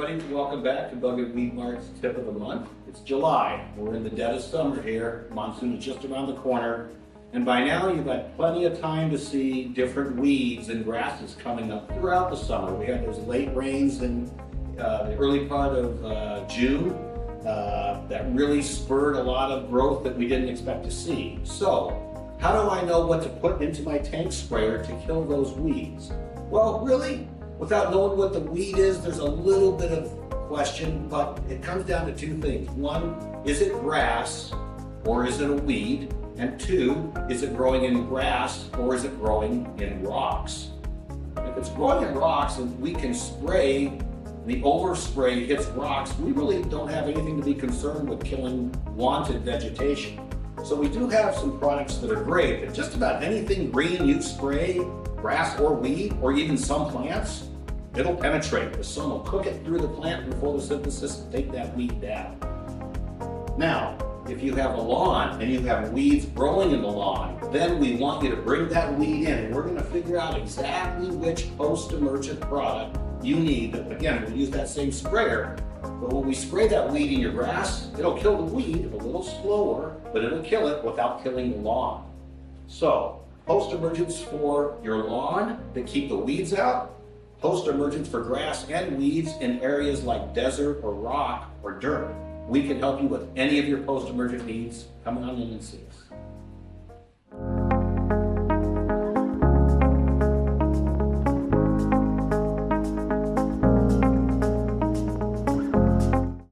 everybody, welcome back to Bug Weed Mart's Tip of the Month. It's July. We're in the dead of summer here. Monsoon is just around the corner. And by now you've got plenty of time to see different weeds and grasses coming up throughout the summer. We had those late rains in the early part of June that really spurred a lot of growth that we didn't expect to see. So, how do I know what to put into my tank sprayer to kill those weeds? Well, really, without knowing what the weed is, there's a little bit of question, but it comes down to two things. One, is it grass or is it a weed? And two, is it growing in grass or is it growing in rocks? If it's growing in rocks and we can spray, the overspray hits rocks, we really don't have anything to be concerned with killing wanted vegetation. So we do have some products that are great, but just about anything green you spray, grass or weed, or even some plants, it'll penetrate. The sun will cook it through the plant and photosynthesis and take that weed down. Now, if you have a lawn and you have weeds growing in the lawn, then we want you to bring that weed in, and we're going to figure out exactly which post-emergent product you need. Again, we'll use that same sprayer, but when we spray that weed in your grass, it'll kill the weed a little slower, but it'll kill it without killing the lawn. So, post-emergents for your lawn that keep the weeds out, post-emergents for grass and weeds in areas like desert or rock or dirt. We can help you with any of your post-emergent needs. Come on in and see us.